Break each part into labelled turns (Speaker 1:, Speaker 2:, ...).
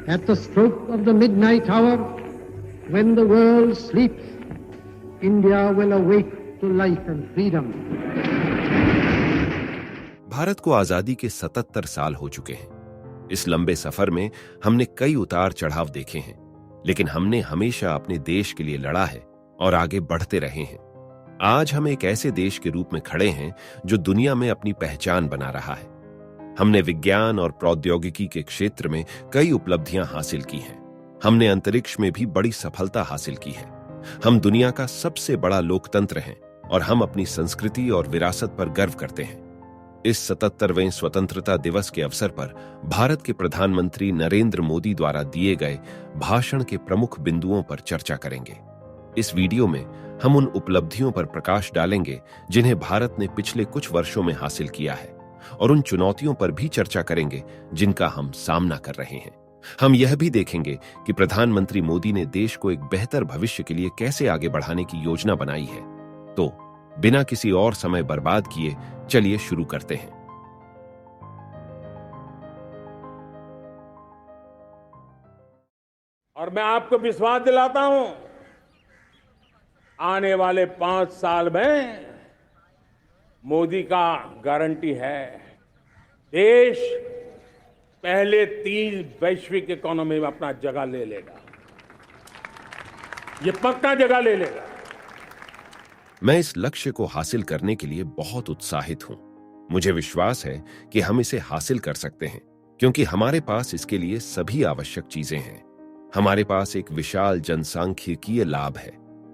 Speaker 1: At the stroke of the midnight hour, when the world sleeps, India will awake to life and freedom.
Speaker 2: Bharat को आजादी के 77 साल हो चुके हैं। इस लंबे सफर में हमने कई उतार चढ़ाव देखे हैं, लेकिन हमने हमेशा अपने देश के लिए लड़ा है और आगे बढ़ते रहे हैं। आज हम एक ऐसे देश के रूप में खड़े हैं जो दुनिया में अपनी पहचान बना रहा है। हमने विज्ञान और प्रौद्योगिकी के क्षेत्र में कई उपलब्धियां हासिल की हैं। हमने अंतरिक्ष में भी बड़ी सफलता हासिल की है। हम दुनिया का सबसे बड़ा लोकतंत्र हैं और हम अपनी संस्कृति और विरासत पर गर्व करते हैं। इस 77वें स्वतंत्रता दिवस के अवसर पर भारत के प्रधानमंत्री नरेंद्र मोदी द्वारा दिए गए भाषण के प्रमुख बिंदुओं पर चर्चा करेंगे। इस वीडियो में हम उन उपलब्धियों पर प्रकाश डालेंगे जिन्हें भारत ने पिछले कुछ वर्षों में हासिल किया है, और उन चुनौतियों पर भी चर्चा करेंगे जिनका हम सामना कर रहे हैं। हम यह भी देखेंगे कि प्रधानमंत्री मोदी ने देश को एक बेहतर भविष्य के लिए कैसे आगे बढ़ाने की योजना बनाई है। तो बिना किसी और समय बर्बाद किए चलिए शुरू करते हैं।
Speaker 3: और मैं आपको विश्वास दिलाता हूं, आने वाले 5 साल में मोदी का गारंटी है, देश पहले 3 वैश्विक इकोनॉमी में अपना जगह ले लेगा। ये पक्का जगह ले लेगा।
Speaker 2: मैं इस लक्ष्य को हासिल करने के लिए बहुत उत्साहित हूं। मुझे विश्वास है कि हम इसे हासिल कर सकते हैं, क्योंकि हमारे पास इसके लिए सभी आवश्यक चीजें हैं। हमारे पास एक विशाल जनसांख्यिकीय लाभ है,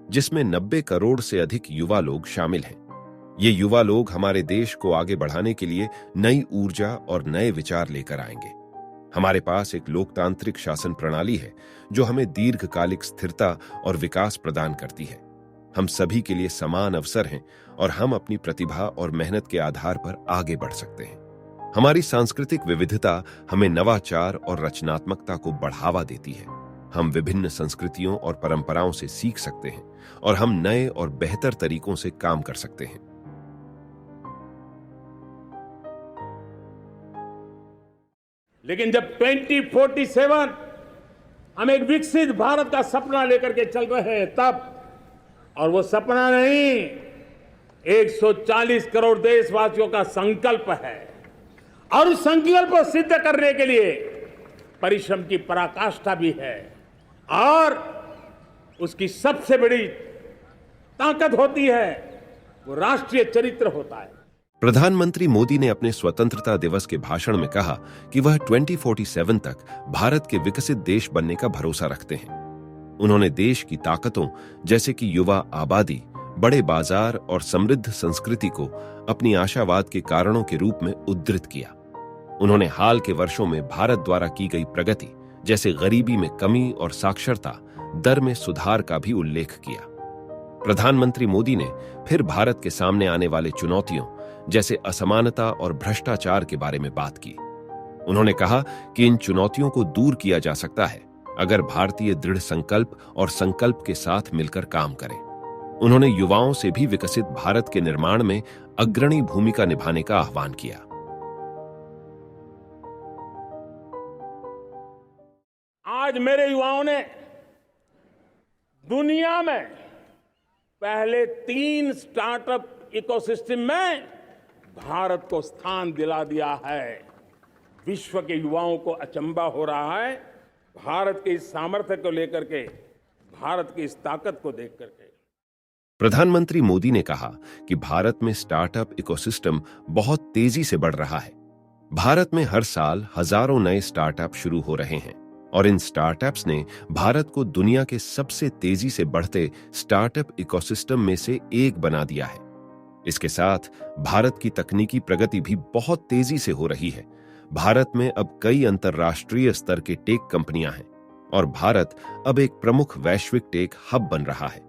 Speaker 2: जिसमें 90 करोड़ से अधिक युवा लोग शामिल हैं। ये युवा लोग हमारे देश को आगे बढ़ाने के लिए नई ऊर्जा और नए विचार लेकर आएंगे। हमारे पास एक लोकतांत्रिक शासन प्रणाली है जो हमें दीर्घकालिक स्थिरता और विकास प्रदान करती है। हम सभी के लिए समान अवसर हैं और हम अपनी प्रतिभा और मेहनत के आधार पर आगे बढ़ सकते हैं। हमारी सांस्कृतिक विविधता हमें नवाचार और रचनात्मकता को बढ़ावा देती है। हम विभिन्न संस्कृतियों और परंपराओं से सीख सकते हैं और हम नए और बेहतर तरीकों से काम कर सकते हैं।
Speaker 3: लेकिन जब 2047 हम एक विकसित भारत का सपना लेकर के चल रहे हैं तब, और वो सपना नहीं, 140 करोड़ देशवासियों का संकल्प है, और उस संकल्प को सिद्ध करने के लिए परिश्रम की पराकाष्ठा भी है, और उसकी सबसे बड़ी ताकत होती है वो राष्ट्रीय चरित्र होता है।
Speaker 2: प्रधानमंत्री मोदी ने अपने स्वतंत्रता दिवस के भाषण में कहा कि वह 2047 तक भारत के विकसित देश बनने का भरोसा रखते हैं। उन्होंने देश की ताकतों जैसे कि युवा आबादी, बड़े बाजार और समृद्ध संस्कृति को अपनी आशावाद के कारणों के रूप में उद्धृत किया। उन्होंने हाल के वर्षों में भारत द्वारा की गई प्रगति, जैसे गरीबी में कमी और साक्षरता दर में सुधार का भी उल्लेख किया। प्रधानमंत्री मोदी ने फिर भारत के सामने आने वाले चुनौतियों जैसे असमानता और भ्रष्टाचार के बारे में बात की। उन्होंने कहा कि इन चुनौतियों को दूर किया जा सकता है अगर भारतीय दृढ़ संकल्प और संकल्प के साथ मिलकर काम करें। उन्होंने युवाओं से भी विकसित भारत के निर्माण में अग्रणी भूमिका निभाने का आह्वान किया।
Speaker 3: आज मेरे युवाओं ने दुनिया में पहले 3 स्टार्टअप इकोसिस्टम में भारत को स्थान दिला दिया है। विश्व के युवाओं को अचंभा हो रहा है भारत के इस सामर्थ्य को लेकर के, भारत की इस ताकत को देख करके।
Speaker 2: प्रधानमंत्री मोदी ने कहा कि भारत में स्टार्टअप इकोसिस्टम बहुत तेजी से बढ़ रहा है। भारत में हर साल हजारों नए स्टार्टअप शुरू हो रहे हैं और इन स्टार्टअप्स ने भारत को दुनिया के सबसे तेजी से बढ़ते स्टार्टअप इकोसिस्टम में से एक बना दिया है। इसके साथ भारत की तकनीकी प्रगति भी बहुत तेजी से हो रही है। भारत में अब कई अंतर्राष्ट्रीय स्तर के टेक कंपनियां हैं और भारत अब एक प्रमुख वैश्विक टेक हब बन रहा है।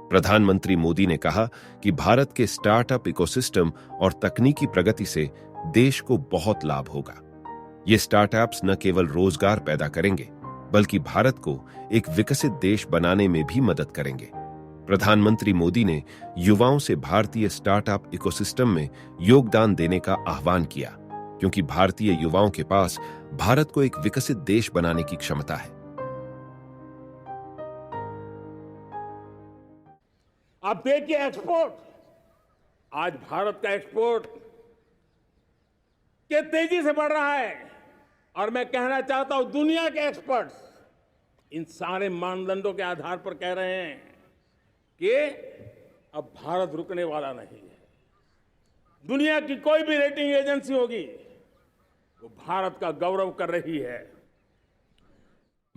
Speaker 2: प्रधानमंत्री मोदी ने कहा कि भारत के स्टार्टअप इकोसिस्टम और तकनीकी प्रगति से देश को बहुत लाभ होगा। ये स्टार्टअप्स न केवल रोजगार पैदा करेंगे, बल्कि भारत को एक विकसित देश बनाने में भी मदद करेंगे। प्रधानमंत्री मोदी ने युवाओं से भारतीय स्टार्टअप इकोसिस्टम में योगदान देने का आह्वान किया। क्योंकि भारतीय युवाओं के पास भारत को एक विकसित देश बनाने की क्षमता है।
Speaker 3: आप देखिए एक्सपोर्ट, आज भारत का एक्सपोर्ट के तेजी से बढ़ रहा है। और मैं कहना चाहता हूं, दुनिया के एक्सपर्ट्स इन सारे मानदंडों के आधार पर कह रहे हैं कि अब भारत रुकने वाला नहीं है। दुनिया की कोई भी रेटिंग एजेंसी होगी, वो भारत का गौरव कर रही है।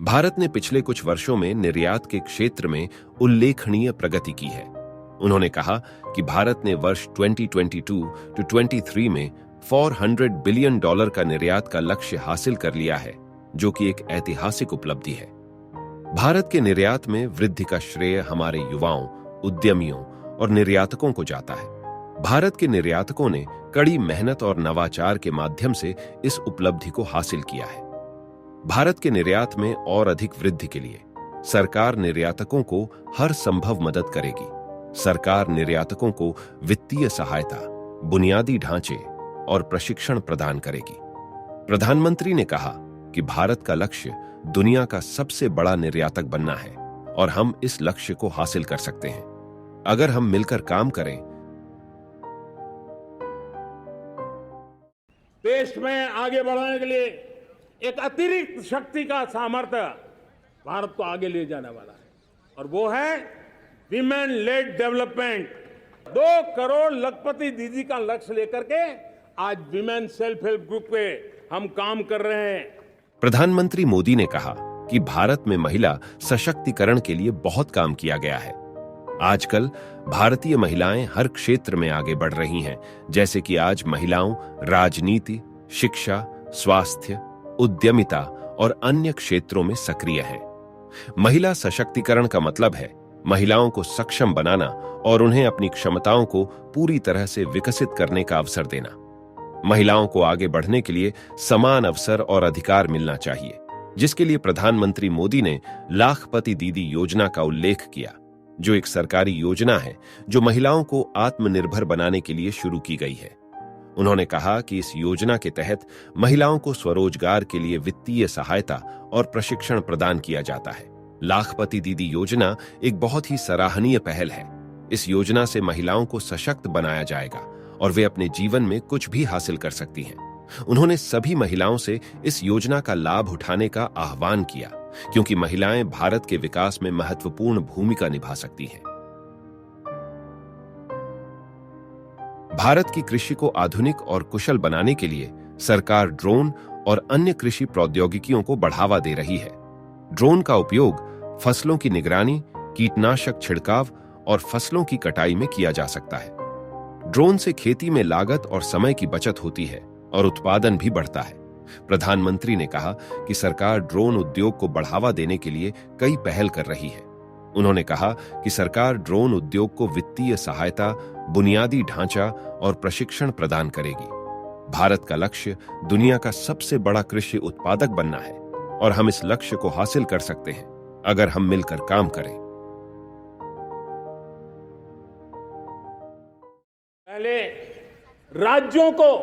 Speaker 2: भारत ने पिछले कुछ वर्षों में निर्यात के क्षेत्र में उल्लेखनीय प्रगति की है। उन्होंने कहा कि भारत ने वर्ष 2022-23 में $400 बिलियन का निर्यात का लक्ष्य हासिल कर लिया है, जो कि एक ऐतिहासिक उपलब्धि है। भारत के निर्यात में वृद्धि का श्रेय हमारे युवाओं, उद्यमियों और निर्यातकों को जाता है। भारत के निर्यातकों ने कड़ी मेहनत और नवाचार के माध्यम से इस उपलब्धि को हासिल किया है। भारत के निर्यात में और अधिक वृद्धि के लिए सरकार निर्यातकों को हर संभव मदद करेगी। सरकार निर्यातकों को वित्तीय सहायता, बुनियादी ढांचे और प्रशिक्षण प्रदान करेगी। प्रधानमंत्री ने कहा कि भारत का लक्ष्य दुनिया का सबसे बड़ा निर्यातक बनना है और हम इस लक्ष्य को हासिल कर सकते हैं अगर हम मिलकर काम करें।
Speaker 3: देश में आगे बढ़ाने के लिए एक अतिरिक्त शक्ति का सामर्थ्य भारत को आगे ले जाने वाला है, और वो है विमेन लेड डेवलपमेंट। 2 करोड़ लखपति दीदी का लक्ष्य लेकर के आज विमेन सेल्फ हेल्प ग्रुप पे हम काम कर रहे हैं।
Speaker 2: प्रधानमंत्री मोदी ने कहा कि भारत में महिला सशक्तिकरण के लिए बहुत काम किया गया है। आजकल भारतीय महिलाएं हर क्षेत्र में आगे बढ़ रही हैं, जैसे कि आज महिलाओं राजनीति, शिक्षा, स्वास्थ्य, उद्यमिता और अन्य क्षेत्रों में सक्रिय हैं। महिला सशक्तिकरण का मतलब है महिलाओं को सक्षम बनाना और उन्हें अपनी क्षमताओं को पूरी तरह से विकसित करने का अवसर देना। महिलाओं को आगे बढ़ने के लिए समान अवसर और अधिकार मिलना चाहिए, जिसके लिए प्रधानमंत्री मोदी ने लाखपति दीदी योजना का उल्लेख किया, जो एक सरकारी योजना है जो महिलाओं को आत्मनिर्भर बनाने के लिए शुरू की गई है। उन्होंने कहा कि इस योजना के तहत महिलाओं को स्वरोजगार के लिए वित्तीय सहायता और प्रशिक्षण प्रदान किया जाता है। लाखपति दीदी योजना एक बहुत ही सराहनीय पहल है। इस योजना से महिलाओं को सशक्त बनाया जाएगा और वे अपने जीवन में कुछ भी हासिल कर सकती हैं। उन्होंने सभी महिलाओं से इस योजना का लाभ उठाने का आह्वान किया, क्योंकि महिलाएं भारत के विकास में महत्वपूर्ण भूमिका निभा सकती हैं। भारत की कृषि को आधुनिक और कुशल बनाने के लिए सरकार ड्रोन और अन्य कृषि प्रौद्योगिकियों को बढ़ावा दे रही है। ड्रोन का उपयोग फसलों की निगरानी, कीटनाशक छिड़काव और फसलों की कटाई में किया जा सकता है। ड्रोन से खेती में लागत और समय की बचत होती है और उत्पादन भी बढ़ता है। प्रधानमंत्री ने कहा कि सरकार ड्रोन उद्योग को बढ़ावा देने के लिए कई पहल कर रही है। उन्होंने कहा कि सरकार ड्रोन उद्योग को वित्तीय सहायता, बुनियादी ढांचा और प्रशिक्षण प्रदान करेगी। भारत का लक्ष्य दुनिया का सबसे बड़ा कृषि उत्पादक बनना है और हम इस लक्ष्य को हासिल कर सकते हैं अगर हम मिलकर काम करें।
Speaker 3: पहले राज्यों को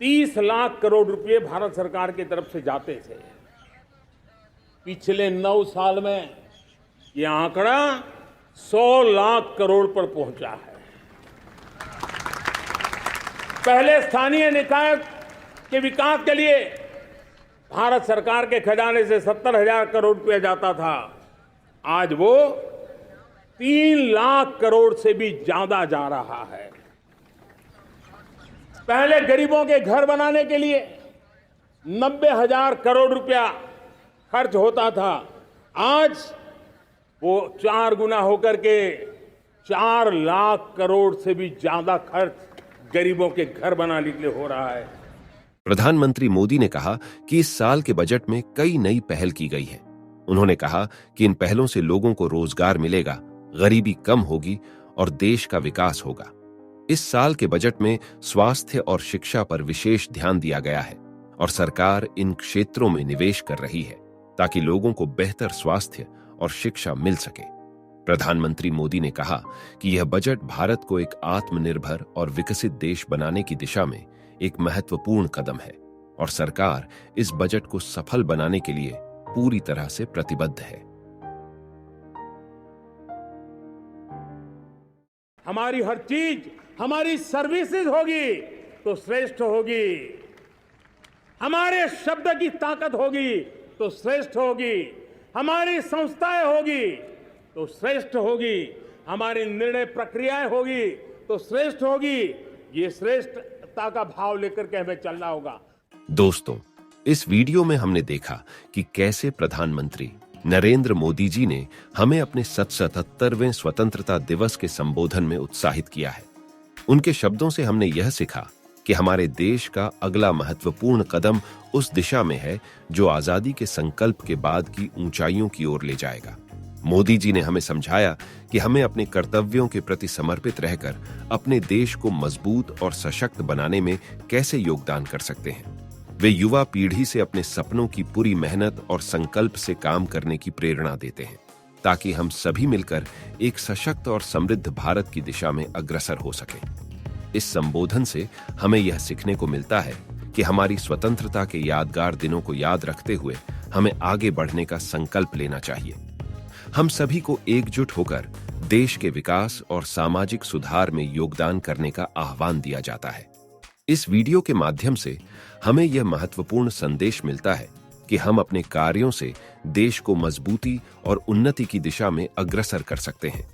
Speaker 3: 30 लाख करोड़ रुपए भारत सरकार की तरफ से जाते थे। पिछले 9 साल में यह आंकड़ा 100 लाख करोड़ पर पहुंचा है। पहले स्थानीय निकाय के विकास के लिए भारत सरकार के खजाने से 70,000 करोड़ रुपया जाता था। आज वो 3 लाख करोड़ से भी ज्यादा जा रहा है। पहले गरीबों के घर बनाने के लिए 90,000 करोड़ रुपया खर्च होता था। आज वो 4 गुना होकर के 4 लाख करोड़ से भी ज्यादा खर्च गरीबों के घर बनाने के लिए हो रहा है।
Speaker 2: प्रधानमंत्री मोदी ने कहा कि इस साल के बजट में कई नई पहल की गई है। उन्होंने कहा कि इन पहलों से लोगों को रोजगार मिलेगा, गरीबी कम होगी और देश का विकास होगा। इस साल के बजट में स्वास्थ्य और शिक्षा पर विशेष ध्यान दिया गया है और सरकार इन क्षेत्रों में निवेश कर रही है ताकि लोगों को बेहतर स्वास्थ्य और शिक्षा मिल सके। प्रधानमंत्री मोदी ने कहा कि यह बजट भारत को एक आत्मनिर्भर और विकसित देश बनाने की दिशा में एक महत्वपूर्ण कदम है और सरकार इस बजट को सफल बनाने के लिए पूरी तरह से प्रतिबद्ध है।
Speaker 3: हमारी हर चीज हमारी सर्विसेज होगी तो श्रेष्ठ होगी, हमारे शब्द की ताकत होगी तो श्रेष्ठ होगी, हमारी संस्थाएं होगी तो श्रेष्ठ होगी, हमारी निर्णय प्रक्रियाएं होगी तो श्रेष्ठ होगी। ये श्रेष्ठता का भाव लेकर के हमें चलना होगा।
Speaker 2: दोस्तों, इस वीडियो में हमने देखा कि कैसे प्रधानमंत्री नरेंद्र मोदी जी ने हमें अपने 77वें स्वतंत्रता दिवस के संबोधन में उत्साहित किया है। उनके शब्दों से हमने यह सीखा कि हमारे देश का अगला महत्वपूर्ण कदम उस दिशा में है जो आजादी के संकल्प के बाद की ऊंचाइयों की ओर ले जाएगा। मोदी जी ने हमें समझाया कि हमें अपने कर्तव्यों के प्रति समर्पित रहकर अपने देश को मजबूत और सशक्त बनाने में कैसे योगदान कर सकते हैं। वे युवा पीढ़ी से अपने सपनों की पूरी मेहनत और संकल्प से काम करने की प्रेरणा देते हैं ताकि हम सभी मिलकर एक सशक्त और समृद्ध भारत की दिशा में अग्रसर हो सकें। इस संबोधन से हमें यह सीखने को मिलता है कि हमारी स्वतंत्रता के यादगार दिनों को याद रखते हुए हमें आगे बढ़ने का संकल्प लेना चाहिए। हम सभी को एकजुट होकर देश के विकास और सामाजिक सुधार में योगदान करने का आह्वान दिया जाता है। इस वीडियो के माध्यम से हमें यह महत्वपूर्ण संदेश मिलता है कि हम अपने कार्यों से देश को मजबूती और उन्नति की दिशा में अग्रसर कर सकते हैं।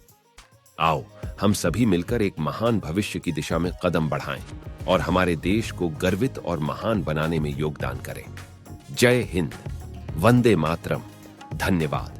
Speaker 2: आओ हम सभी मिलकर एक महान भविष्य की दिशा में कदम बढ़ाएं और हमारे देश को गर्वित और महान बनाने में योगदान करें। जय हिंद, वंदे मातरम, धन्यवाद।